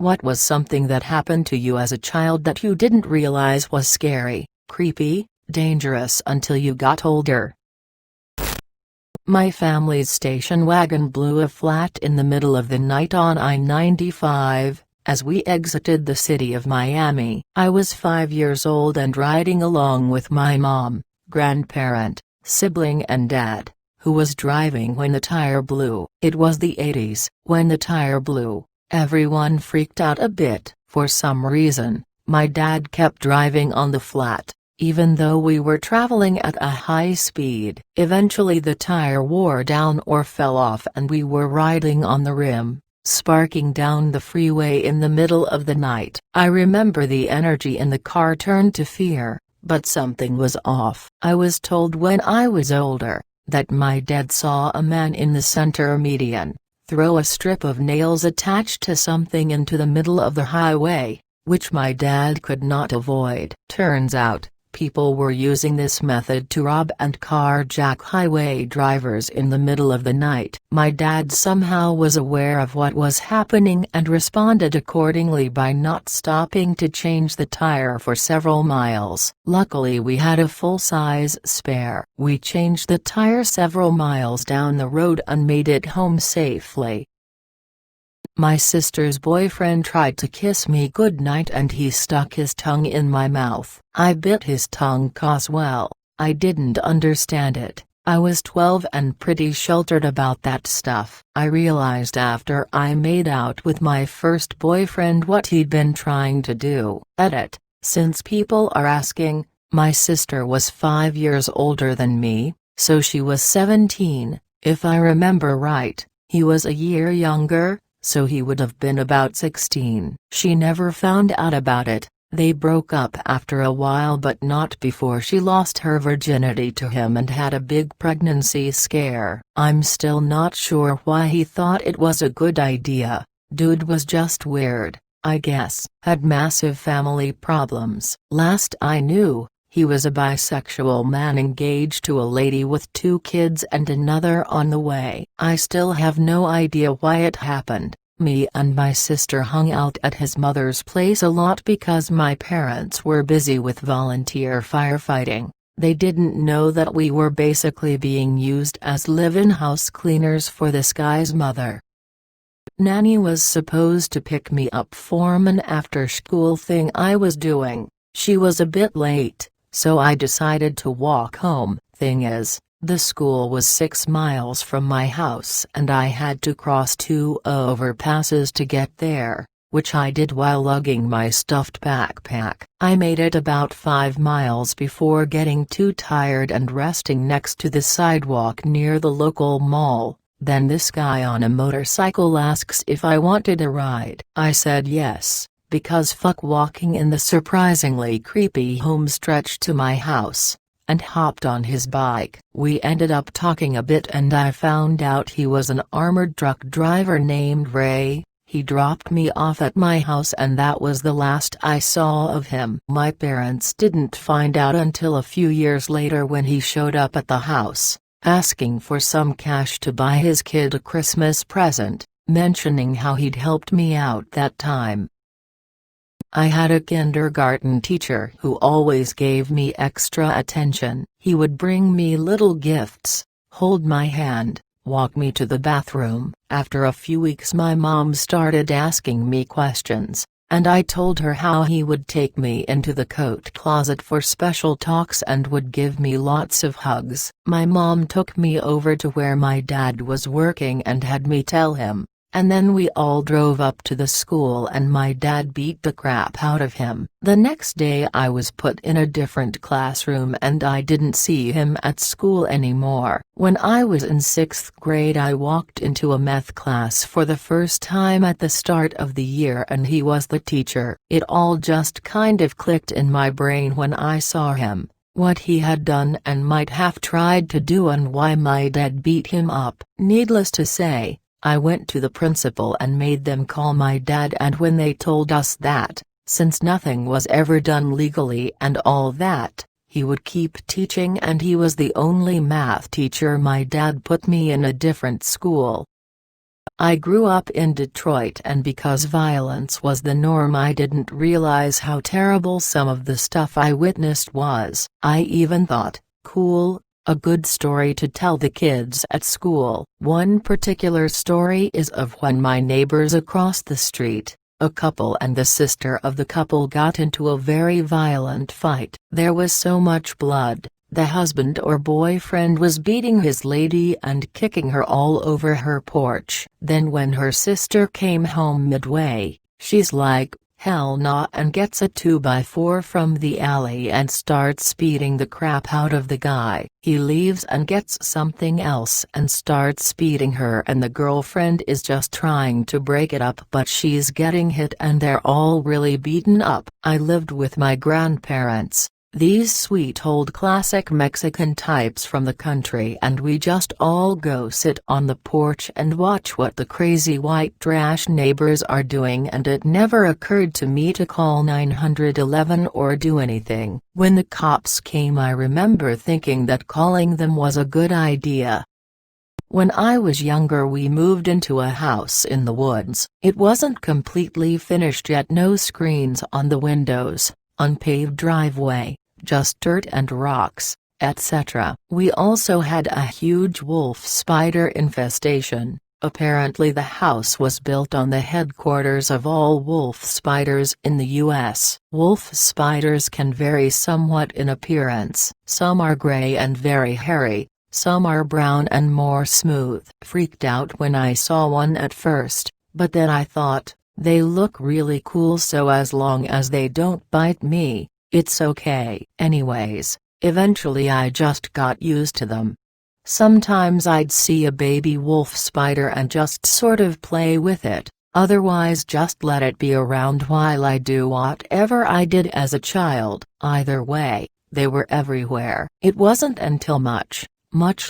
What was something that happened to you as a child that you didn't realize was scary, creepy, dangerous until you got older? My family's station wagon blew a flat in the middle of the night on I-95, as we exited the city of Miami. I was 5 years old and riding along with my mom, grandparent, sibling and dad, who was driving when the tire blew. It was the 80s. When the tire blew, everyone freaked out a bit. For some reason, my dad kept driving on the flat, even though we were traveling at a high speed. Eventually the tire wore down or fell off and we were riding on the rim, sparking down the freeway in the middle of the night. I remember the energy in the car turned to fear, but something was off. I was told when I was older, that my dad saw a man in the center median, throw a strip of nails attached to something into the middle of the highway, which my dad could not avoid. Turns out, people were using this method to rob and carjack highway drivers in the middle of the night. My dad somehow was aware of what was happening and responded accordingly by not stopping to change the tire for several miles. Luckily we had a full-size spare. We changed the tire several miles down the road and made it home safely. My sister's boyfriend tried to kiss me goodnight and he stuck his tongue in my mouth. I bit his tongue 'cause well, I didn't understand it. I was 12 and pretty sheltered about that stuff. I realized after I made out with my first boyfriend what he'd been trying to do. Edit. Since people are asking, my sister was 5 years older than me, so she was 17, if I remember right. He was a year younger, so he would have been about 16. She never found out about it. They broke up after a while but not before she lost her virginity to him and had a big pregnancy scare. I'm still not sure why he thought it was a good idea. Dude was just weird, I guess. Had massive family problems. Last I knew, he was a bisexual man engaged to a lady with 2 kids and another on the way. I still have no idea why it happened. Me and my sister hung out at his mother's place a lot because my parents were busy with volunteer firefighting. They didn't know that we were basically being used as live-in house cleaners for this guy's mother. Nanny was supposed to pick me up from an after-school thing I was doing. She was a bit late, so I decided to walk home. Thing is, the school was 6 miles from my house and I had to cross 2 overpasses to get there, which I did while lugging my stuffed backpack. I made it about 5 miles before getting too tired and resting next to the sidewalk near the local mall. Then this guy on a motorcycle asks if I wanted a ride. I said yes, because fuck walking in the surprisingly creepy home stretch to my house, and hopped on his bike. We ended up talking a bit and I found out he was an armored truck driver named Ray. He dropped me off at my house and that was the last I saw of him. My parents didn't find out until a few years later when he showed up at the house, asking for some cash to buy his kid a Christmas present, mentioning how he'd helped me out that time. I had a kindergarten teacher who always gave me extra attention. He would bring me little gifts, hold my hand, walk me to the bathroom. After a few weeks my mom started asking me questions, and I told her how he would take me into the coat closet for special talks and would give me lots of hugs. My mom took me over to where my dad was working and had me tell him. And then we all drove up to the school and my dad beat the crap out of him. The next day I was put in a different classroom and I didn't see him at school anymore. When I was in 6th grade I walked into a meth class for the first time at the start of the year and he was the teacher. It all just kind of clicked in my brain when I saw him, what he had done and might have tried to do and why my dad beat him up. Needless to say, I went to the principal and made them call my dad, and when they told us that, since nothing was ever done legally and all that, he would keep teaching and he was the only math teacher, my dad put me in a different school. I grew up in Detroit, and because violence was the norm, I didn't realize how terrible some of the stuff I witnessed was. I even thought, cool, a good story to tell the kids at school. One particular story is of when my neighbors across the street, a couple and the sister of the couple, got into a very violent fight. There was so much blood. The husband or boyfriend was beating his lady and kicking her all over her porch. Then when her sister came home midway, she's like, hell nah, and gets a 2x4 from the alley and starts beating the crap out of the guy. He leaves and gets something else and starts beating her, and the girlfriend is just trying to break it up, but she's getting hit and they're all really beaten up. I lived with my grandparents, these sweet old classic Mexican types from the country, and we just all go sit on the porch and watch what the crazy white trash neighbors are doing, and it never occurred to me to call 911 or do anything. When the cops came, I remember thinking that calling them was a good idea. When I was younger, we moved into a house in the woods. It wasn't completely finished yet, no screens on the windows, unpaved driveway, just dirt and rocks, etc. We also had a huge wolf spider infestation. Apparently the house was built on the headquarters of all wolf spiders in the US. Wolf spiders can vary somewhat in appearance. Some are gray and very hairy, some are brown and more smooth. Freaked out when I saw one at first, but then I thought, they look really cool, so as long as they don't bite me, it's okay. Anyways, eventually I just got used to them. Sometimes I'd see a baby wolf spider and just sort of play with it, otherwise just let it be around while I do whatever I did as a child. Either way, they were everywhere. It wasn't until much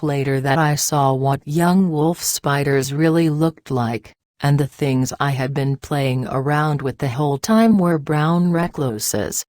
later that I saw what young wolf spiders really looked like. And the things I had been playing around with the whole time were brown recluses.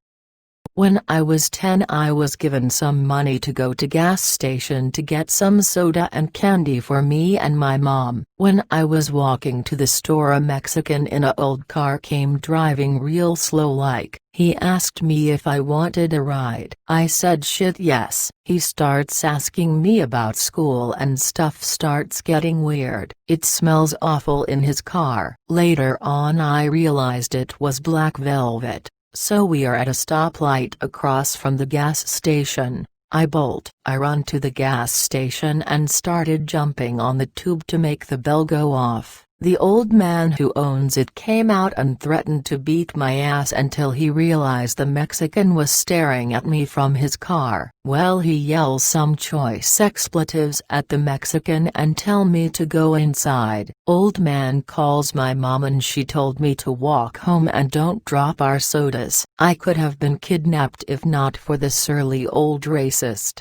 When I was 10, I was given some money to go to gas station to get some soda and candy for me and my mom. When I was walking to the store, a Mexican in a old car came driving real slow like. He asked me if I wanted a ride. I said shit yes. He starts asking me about school and stuff starts getting weird. It smells awful in his car. Later on I realized it was black velvet. So we are at a stoplight across from the gas station. I run to the gas station and started jumping on the tube to make the bell go off. The old man who owns it came out and threatened to beat my ass until he realized the Mexican was staring at me from his car. Well, he yells some choice expletives at the Mexican and tell me to go inside. Old man calls my mom and she told me to walk home and don't drop our sodas. I could have been kidnapped if not for the surly old racist.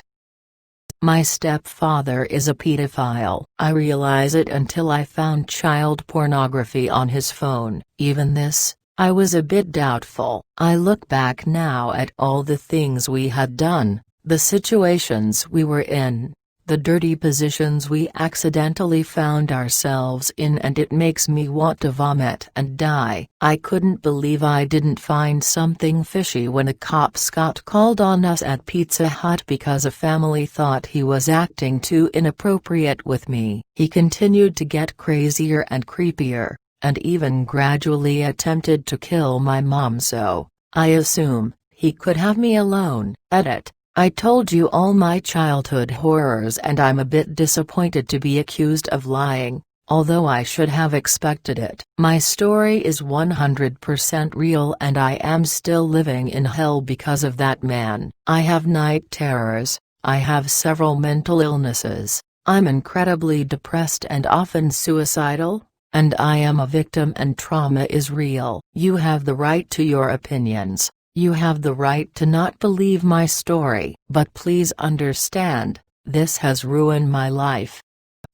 My stepfather is a pedophile. I realize it until I found child pornography on his phone. Even this, I was a bit doubtful. I look back now at all the things we had done, the situations we were in, the dirty positions we accidentally found ourselves in, and it makes me want to vomit and die. I couldn't believe I didn't find something fishy when the cops got called on us at Pizza Hut because a family thought he was acting too inappropriate with me. He continued to get crazier and creepier, and even gradually attempted to kill my mom, so I assume he could have me alone. Edit. I told you all my childhood horrors and I'm a bit disappointed to be accused of lying, although I should have expected it. My story is 100% real and I am still living in hell because of that man. I have night terrors, I have several mental illnesses, I'm incredibly depressed and often suicidal, and I am a victim and trauma is real. You have the right to your opinions. You have the right to not believe my story. But please understand, this has ruined my life.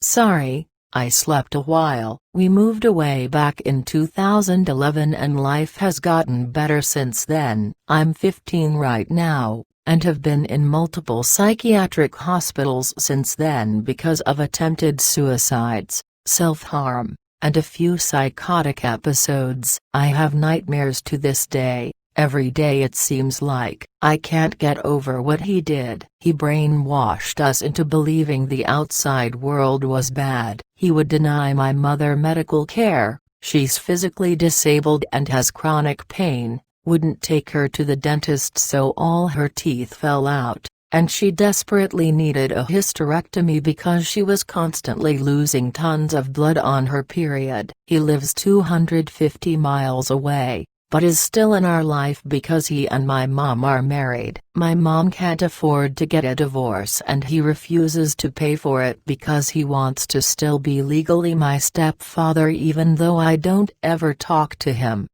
Sorry, I slept a while. We moved away back in 2011 and life has gotten better since then. I'm 15 right now, and have been in multiple psychiatric hospitals since then because of attempted suicides, self-harm, and a few psychotic episodes. I have nightmares to this day. Every day it seems like. I can't get over what he did. He brainwashed us into believing the outside world was bad. He would deny my mother medical care. She's physically disabled and has chronic pain. Wouldn't take her to the dentist so all her teeth fell out, and she desperately needed a hysterectomy because she was constantly losing tons of blood on her period. He lives 250 miles away, but is still in our life because he and my mom are married. My mom can't afford to get a divorce and he refuses to pay for it because he wants to still be legally my stepfather even though I don't ever talk to him.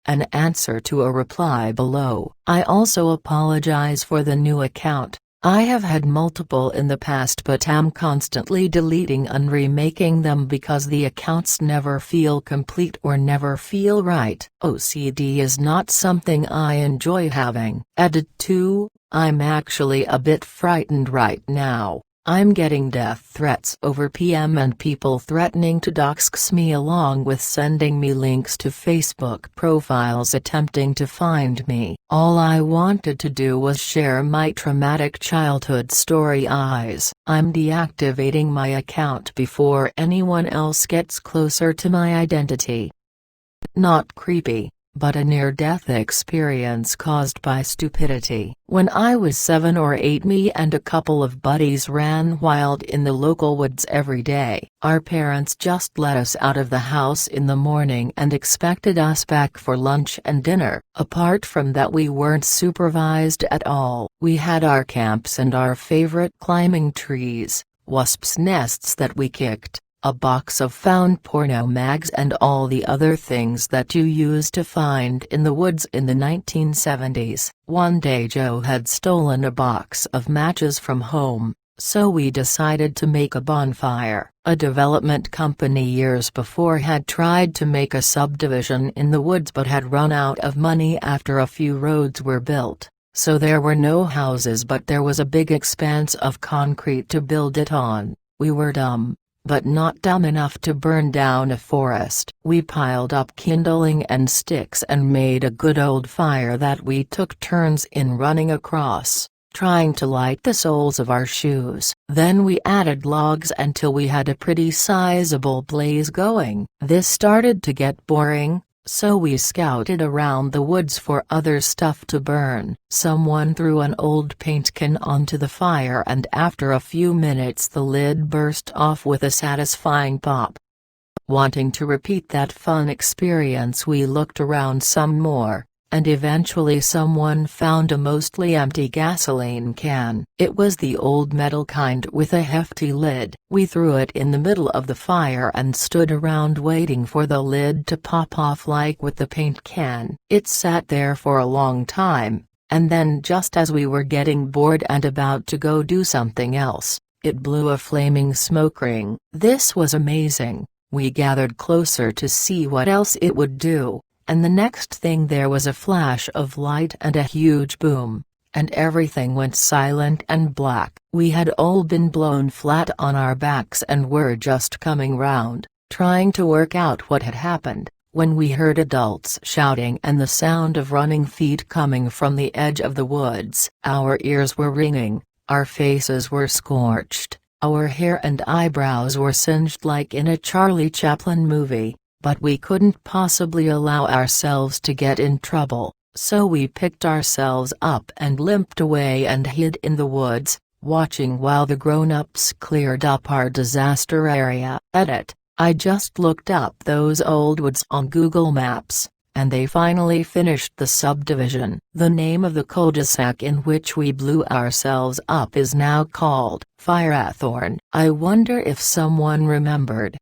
An answer to a reply below. I also apologize for the new account. I have had multiple in the past but am constantly deleting and remaking them because the accounts never feel complete or never feel right. OCD is not something I enjoy having. Added to, I'm actually a bit frightened right now. I'm getting death threats over PM and people threatening to dox me along with sending me links to Facebook profiles attempting to find me. All I wanted to do was share my traumatic childhood story. I'm deactivating my account before anyone else gets closer to my identity. Not creepy, but a near-death experience caused by stupidity. When I was 7 or 8, me and a couple of buddies ran wild in the local woods every day. Our parents just let us out of the house in the morning and expected us back for lunch and dinner. Apart from that, we weren't supervised at all. We had our camps and our favorite climbing trees, wasps' nests that we kicked, a box of found porno mags and all the other things that you used to find in the woods in the 1970s. One day Joe had stolen a box of matches from home, so we decided to make a bonfire. A development company years before had tried to make a subdivision in the woods but had run out of money after a few roads were built, so there were no houses but there was a big expanse of concrete to build it on. We were dumb, but not dumb enough to burn down a forest. We piled up kindling and sticks and made a good old fire that we took turns in running across, trying to light the soles of our shoes. Then we added logs until we had a pretty sizable blaze going. This started to get boring, so we scouted around the woods for other stuff to burn. Someone threw an old paint can onto the fire and after a few minutes the lid burst off with a satisfying pop. Wanting to repeat that fun experience, we looked around some more, and eventually someone found a mostly empty gasoline can. It was the old metal kind with a hefty lid. We threw it in the middle of the fire and stood around waiting for the lid to pop off like with the paint can. It sat there for a long time, and then just as we were getting bored and about to go do something else, it blew a flaming smoke ring. This was amazing. We gathered closer to see what else it would do. And the next thing there was a flash of light and a huge boom, and everything went silent and black. We had all been blown flat on our backs and were just coming round, trying to work out what had happened, when we heard adults shouting and the sound of running feet coming from the edge of the woods. Our ears were ringing, our faces were scorched, our hair and eyebrows were singed like in a Charlie Chaplin movie. But we couldn't possibly allow ourselves to get in trouble, so we picked ourselves up and limped away and hid in the woods, watching while the grown-ups cleared up our disaster area. Edit: I just looked up those old woods on Google Maps, and they finally finished the subdivision. The name of the cul-de-sac in which we blew ourselves up is now called Firethorn. I wonder if someone remembered.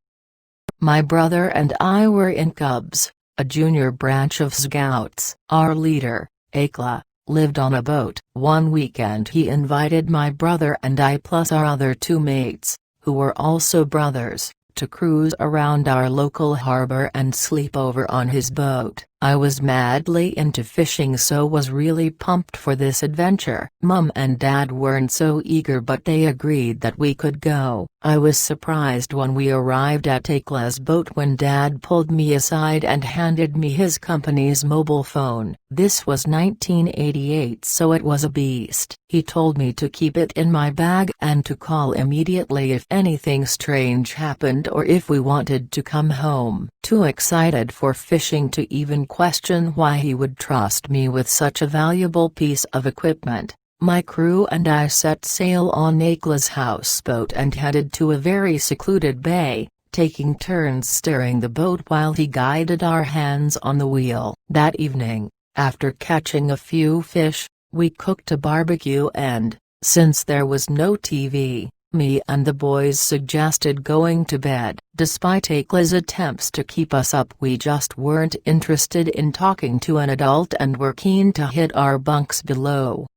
My brother and I were in Cubs, a junior branch of Scouts. Our leader, Akla, lived on a boat. One weekend he invited my brother and I plus our other 2 mates, who were also brothers, to cruise around our local harbor and sleep over on his boat. I was madly into fishing, so was really pumped for this adventure. Mum and Dad weren't so eager, but they agreed that we could go. I was surprised when we arrived at Akla's boat when Dad pulled me aside and handed me his company's mobile phone. This was 1988, so it was a beast. He told me to keep it in my bag and to call immediately if anything strange happened or if we wanted to come home. Too excited for fishing to even question why he would trust me with such a valuable piece of equipment, my crew and I set sail on Akla's houseboat and headed to a very secluded bay, taking turns steering the boat while he guided our hands on the wheel. That evening, after catching a few fish, we cooked a barbecue and, since there was no TV, me and the boys suggested going to bed. Despite Akla's attempts to keep us up, we just weren't interested in talking to an adult and were keen to hit our bunks below.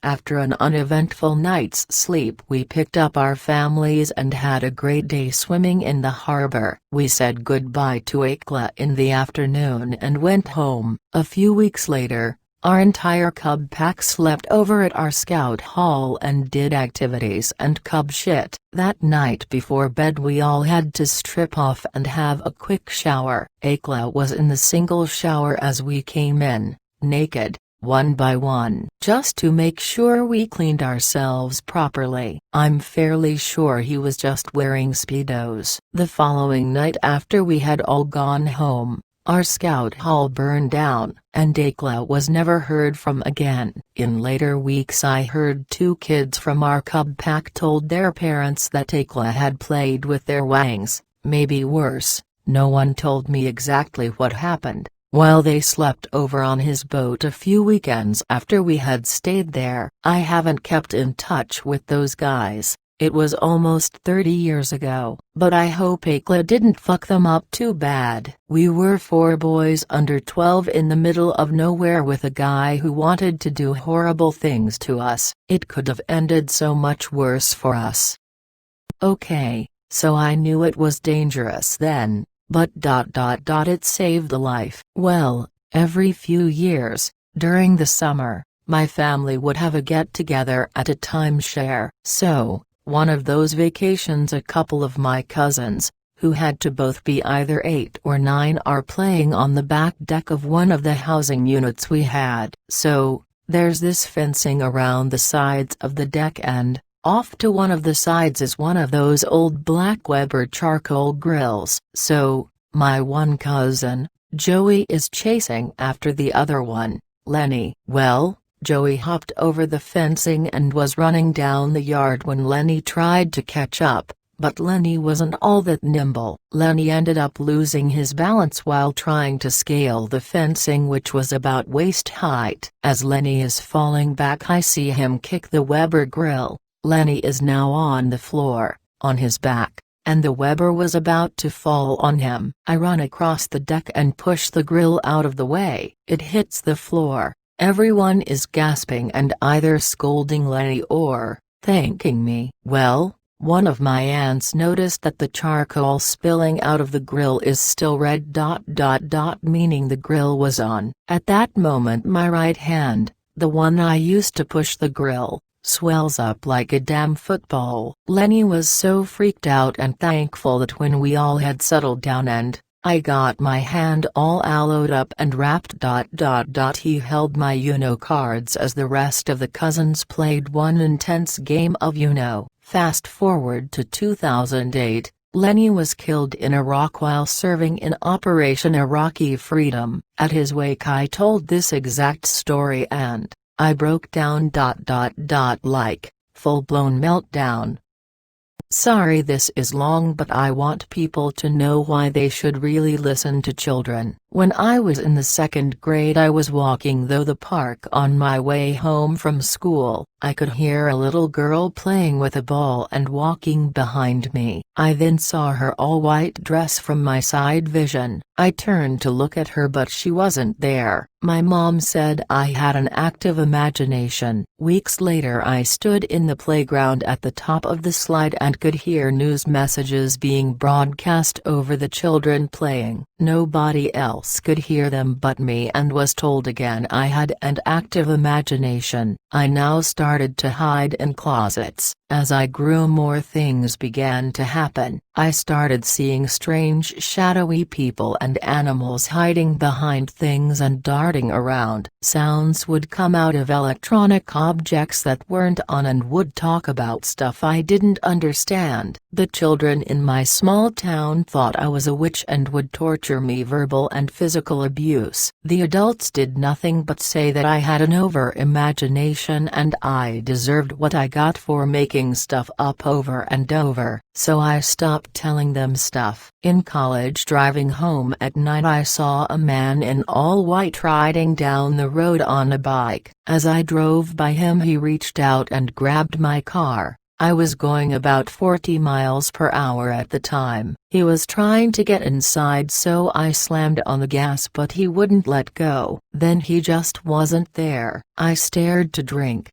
After an uneventful night's sleep, we picked up our families and had a great day swimming in the harbor. We said goodbye to Akla in the afternoon and went home. A few weeks later, our entire cub pack slept over at our scout hall and did activities and cub shit. That night before bed we all had to strip off and have a quick shower. Akla was in the single shower as we came in, naked, one by one, just to make sure we cleaned ourselves properly. I'm fairly sure he was just wearing Speedos. The following night, after we had all gone home, our scout hall burned down, and Akla was never heard from again. In later weeks I heard two kids from our cub pack told their parents that Akla had played with their wangs, maybe worse. No one told me exactly what happened. While they slept over on his boat a few weekends after we had stayed there. I haven't kept in touch with those guys. It was almost 30 years ago, but I hope Akla didn't fuck them up too bad. We were 4 boys under 12 in the middle of nowhere with a guy who wanted to do horrible things to us. It could have ended so much worse for us. Okay, so I knew it was dangerous then, but it saved a life. Well, every few years, during the summer, my family would have a get-together at a timeshare. So, one of those vacations a couple of my cousins, who had to both be either 8 or 9, are playing on the back deck of one of the housing units we had. So, there's this fencing around the sides of the deck and, off to one of the sides is one of those old black Weber charcoal grills. So, my one cousin, Joey, is chasing after the other one, Lenny. Well, Joey hopped over the fencing and was running down the yard when Lenny tried to catch up, but Lenny wasn't all that nimble. Lenny ended up losing his balance while trying to scale the fencing, which was about waist height. As Lenny is falling back, I see him kick the Weber grill. Lenny is now on the floor, on his back, and the Weber was about to fall on him. I run across the deck and push the grill out of the way. It hits the floor. Everyone is gasping and either scolding Lenny or thanking me. Well, one of my aunts noticed that the charcoal spilling out of the grill is still red, meaning the grill was on. At that moment my right hand, the one I used to push the grill, swells up like a damn football. Lenny was so freaked out and thankful that when we all had settled down and I got my hand all aloed up and wrapped. He held my Uno cards as the rest of the cousins played one intense game of Uno. Fast forward to 2008, Lenny was killed in Iraq while serving in Operation Iraqi Freedom. At his wake I told this exact story and I broke down. Like, full-blown meltdown. Sorry this is long, but I want people to know why they should really listen to children. When I was in the 2nd grade I was walking through the park on my way home from school. I could hear a little girl playing with a ball and walking behind me. I then saw her all-white dress from my side vision. I turned to look at her but she wasn't there. My mom said I had an active imagination. Weeks later I stood in the playground at the top of the slide and could hear news messages being broadcast over the children playing. Nobody else else could hear them but me and was told again I had an active imagination. I now started to hide in closets. As I grew, more things began to happen. I started seeing strange shadowy people and animals hiding behind things and darting around. Sounds would come out of electronic objects that weren't on and would talk about stuff I didn't understand. The children in my small town thought I was a witch and would torture me, verbal and physical abuse. The adults did nothing but say that I had an over-imagination and I deserved what I got for making stuff up over and over, so I stopped telling them stuff. In college, driving home at night, I saw a man in all white riding down the road on a bike. As I drove by him, he reached out and grabbed my car. I was going about 40 miles per hour at the time. He was trying to get inside, so I slammed on the gas, but he wouldn't let go. Then he just wasn't there. I started to drink,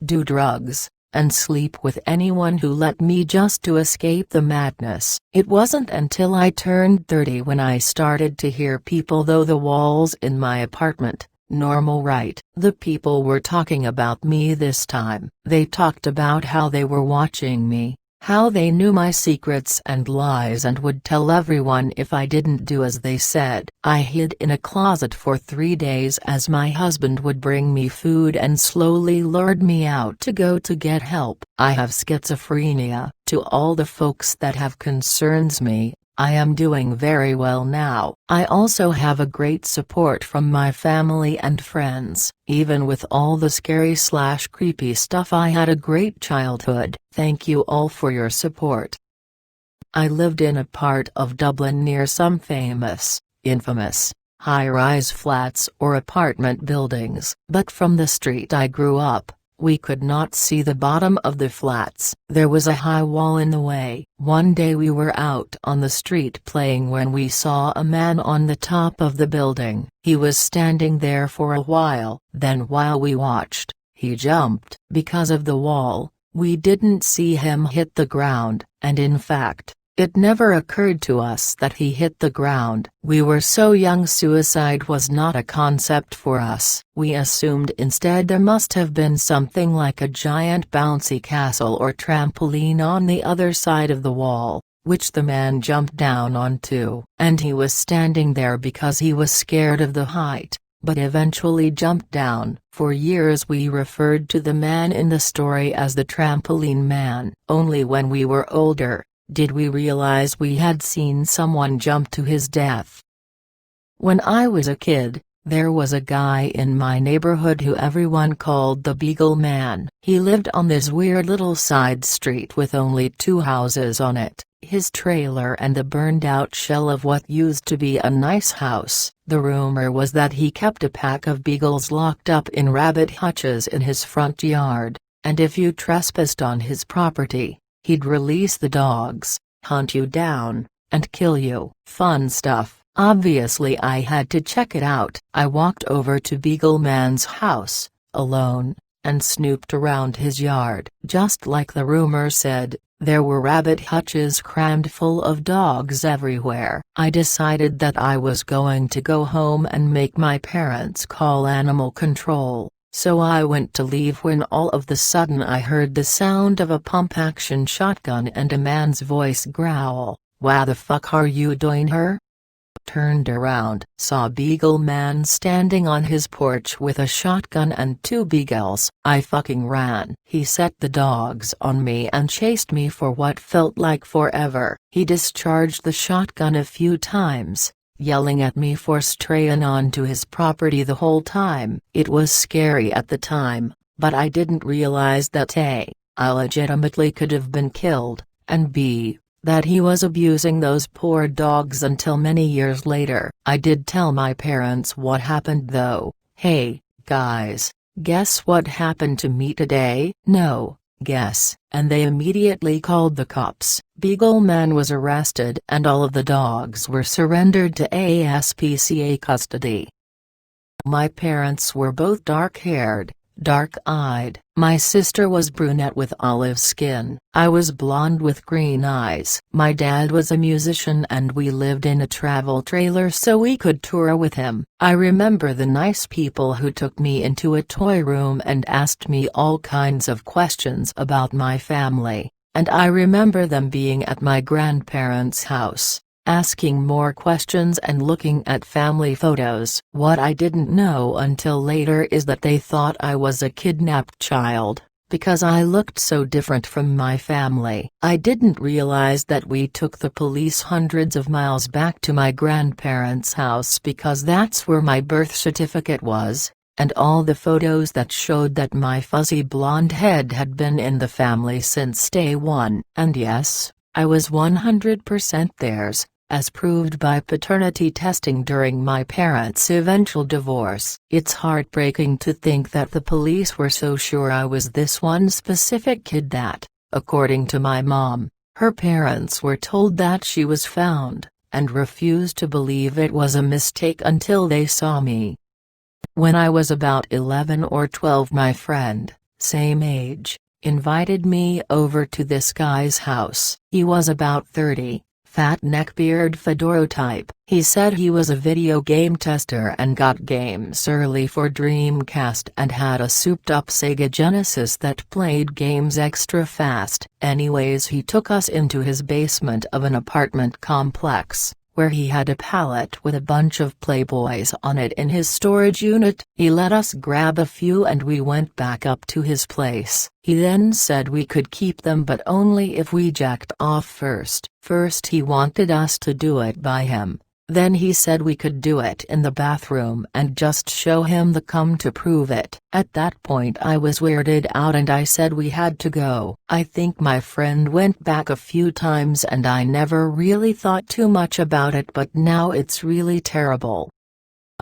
do drugs, and sleep with anyone who let me, just to escape the madness. It wasn't until I turned 30 when I started to hear people through the walls in my apartment. Normal, right? The people were talking about me this time. They talked about how they were watching me, how they knew my secrets and lies and would tell everyone if I didn't do as they said. I hid in a closet for 3 days as my husband would bring me food and slowly lured me out to go to get help. I have schizophrenia. To all the folks that have concerns me, I am doing very well now. I also have a great support from my family and friends. Even with all the scary/creepy stuff, I had a great childhood. Thank you all for your support. I lived in a part of Dublin near some infamous, high-rise flats or apartment buildings. But from the street I grew up, we could not see the bottom of the flats. There was a high wall in the way. One day we were out on the street playing when we saw a man on the top of the building. He was standing there for a while, then while we watched, he jumped. Because of the wall, we didn't see him hit the ground, and in fact, it never occurred to us that he hit the ground. We were so young, suicide was not a concept for us. We assumed instead there must have been something like a giant bouncy castle or trampoline on the other side of the wall, which the man jumped down onto. And he was standing there because he was scared of the height, but eventually jumped down. For years we referred to the man in the story as the trampoline man. Only when we were older did we realize we had seen someone jump to his death. When I was a kid, there was a guy in my neighborhood who everyone called the Beagle Man. He lived on this weird little side street with only 2 houses on it, his trailer and the burned-out shell of what used to be a nice house. The rumor was that he kept a pack of beagles locked up in rabbit hutches in his front yard, and if you trespassed on his property, he'd release the dogs, hunt you down, and kill you. Fun stuff. Obviously I had to check it out. I walked over to Beagle Man's house, alone, and snooped around his yard. Just like the rumor said, there were rabbit hutches crammed full of dogs everywhere. I decided that I was going to go home and make my parents call animal control. So I went to leave when all of the sudden I heard the sound of a pump-action shotgun and a man's voice growl, "Wha the fuck are you doing here?" Turned around, saw Beagle Man standing on his porch with a shotgun and 2 beagles. I fucking ran. He set the dogs on me and chased me for what felt like forever. He discharged the shotgun a few times, yelling at me for straying onto his property the whole time. It was scary at the time, but I didn't realize that A, I legitimately could have been killed, and B, that he was abusing those poor dogs until many years later. I did tell my parents what happened though. "Hey, guys, guess what happened to me today?" "No, guess." And they immediately called the cops. Beagle Man was arrested and all of the dogs were surrendered to ASPCA custody. My parents were both dark-haired, dark-eyed. My sister was brunette with olive skin. I was blonde with green eyes. My dad was a musician and we lived in a travel trailer so we could tour with him. I remember the nice people who took me into a toy room and asked me all kinds of questions about my family, and I remember them being at my grandparents' house, asking more questions and looking at family photos. What I didn't know until later is that they thought I was a kidnapped child, because I looked so different from my family. I didn't realize that we took the police hundreds of miles back to my grandparents' house because that's where my birth certificate was, and all the photos that showed that my fuzzy blonde head had been in the family since day one. And yes, I was 100% theirs, as proved by paternity testing during my parents' eventual divorce. It's heartbreaking to think that the police were so sure I was this one specific kid that, according to my mom, her parents were told that she was found, and refused to believe it was a mistake until they saw me. When I was about 11 or 12, my friend, same age, invited me over to this guy's house. He was about 30. Fat neckbeard fedora type. He said he was a video game tester and got games early for Dreamcast and had a souped-up Sega Genesis that played games extra fast. Anyways, he took us into his basement of an apartment complex, where he had a pallet with a bunch of Playboys on it in his storage unit. He let us grab a few and we went back up to his place. He then said we could keep them but only if we jacked off first. First he wanted us to do it by him, then he said we could do it in the bathroom and just show him the cum to prove it. At that point I was weirded out and I said we had to go. I think my friend went back a few times and I never really thought too much about it, but now it's really terrible.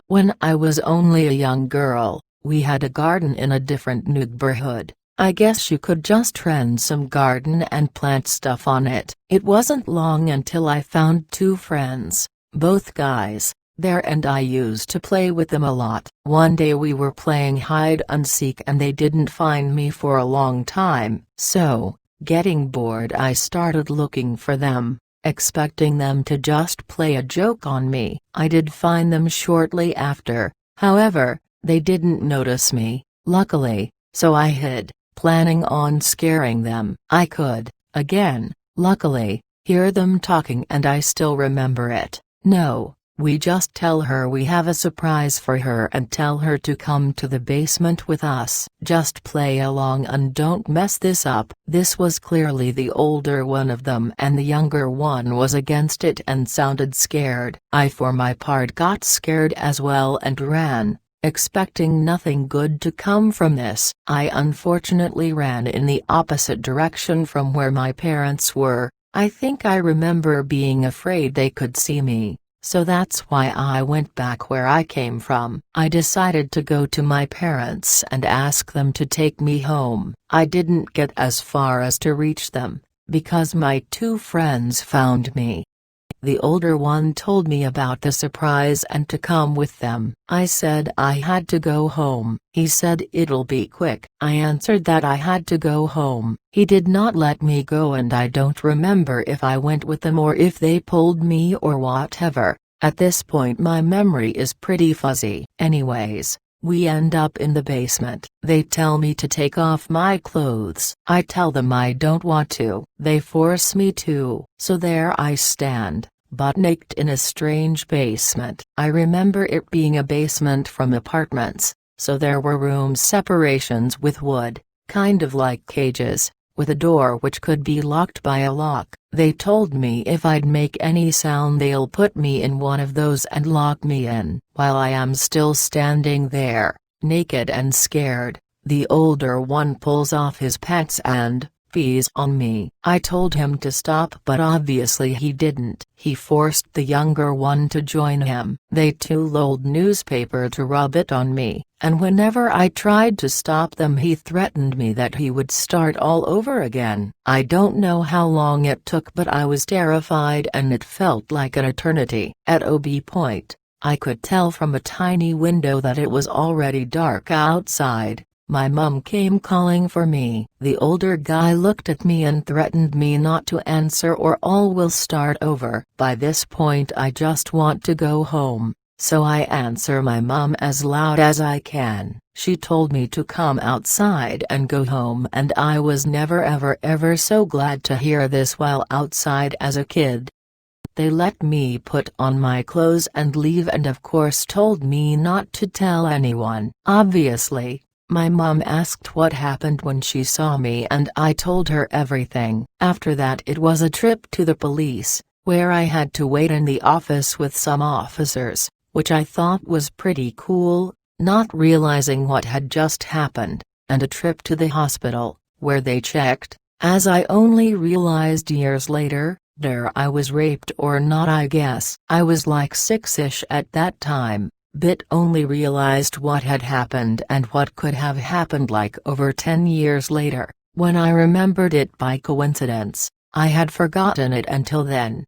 When I was only a young girl, we had a garden in a different neighborhood. I guess you could just rent some garden and plant stuff on it. It wasn't long until I found two friends, both guys, there, and I used to play with them a lot. One day we were playing hide and seek and they didn't find me for a long time, so, getting bored, I started looking for them, expecting them to just play a joke on me. I did find them shortly after, however, they didn't notice me, luckily, so I hid, planning on scaring them. I could, again, luckily, hear them talking and I still remember it. No, we just tell her we have a surprise for her and tell her to come to the basement with us. Just play along and don't mess this up. This was clearly the older one of them and the younger one was against it and sounded scared. I for my part got scared as well and ran, expecting nothing good to come from this. I unfortunately ran in the opposite direction from where my parents were. I think I remember being afraid they could see me, so that's why I went back where I came from. I decided to go to my parents and ask them to take me home. I didn't get as far as to reach them, because my two friends found me. The older one told me about the surprise and to come with them. I said I had to go home. He said it'll be quick. I answered that I had to go home. He did not let me go and I don't remember if I went with them or if they pulled me or whatever. At this point my memory is pretty fuzzy. Anyways, we end up in the basement. They tell me to take off my clothes. I tell them I don't want to. They force me to. So there I stand, butt naked in a strange basement. I remember it being a basement from apartments, so there were room separations with wood, kind of like cages, with a door which could be locked by a lock. They told me if I'd make any sound they'll put me in one of those and lock me in. While I am still standing there, naked and scared, the older one pulls off his pants and pees on me. I told him to stop but obviously he didn't. He forced the younger one to join him. They took old newspaper to rub it on me, and whenever I tried to stop them he threatened me that he would start all over again. I don't know how long it took but I was terrified and it felt like an eternity. At OB point, I could tell from a tiny window that it was already dark outside. My mum came calling for me. The older guy looked at me and threatened me not to answer or all will start over. By this point I just want to go home, so I answer my mum as loud as I can. She told me to come outside and go home, and I was never ever so glad to hear this while outside as a kid. They let me put on my clothes and leave, and of course told me not to tell anyone. Obviously, my mum asked what happened when she saw me and I told her everything. After that it was a trip to the police, where I had to wait in the office with some officers, which I thought was pretty cool, not realizing what had just happened, and a trip to the hospital, where they checked, as I only realized years later. I was raped or not, I guess. I was like 6-ish at that time, but only realized what had happened and what could have happened like over 10 years later, when I remembered it by coincidence. I had forgotten it until then.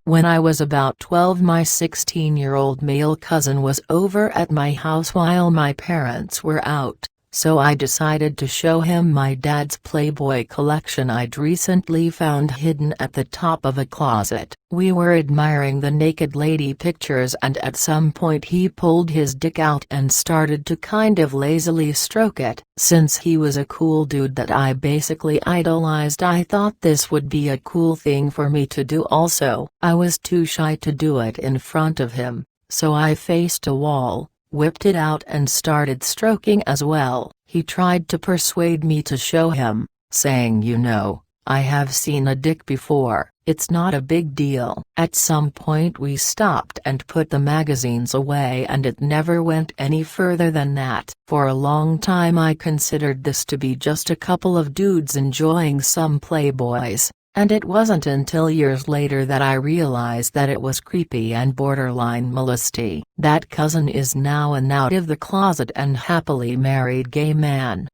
When I was about 12, my 16-year-old male cousin was over at my house while my parents were out. So I decided to show him my dad's Playboy collection I'd recently found hidden at the top of a closet. We were admiring the naked lady pictures, and at some point he pulled his dick out and started to kind of lazily stroke it. Since he was a cool dude that I basically idolized, I thought this would be a cool thing for me to do also. I was too shy to do it in front of him, so I faced a wall, whipped it out and started stroking as well. He tried to persuade me to show him, saying, "You know, I have seen a dick before, it's not a big deal." At some point we stopped and put the magazines away, and it never went any further than that. For a long time I considered this to be just a couple of dudes enjoying some Playboys. And it wasn't until years later that I realized that it was creepy and borderline molesty. That cousin is now an out of the closet and happily married gay man.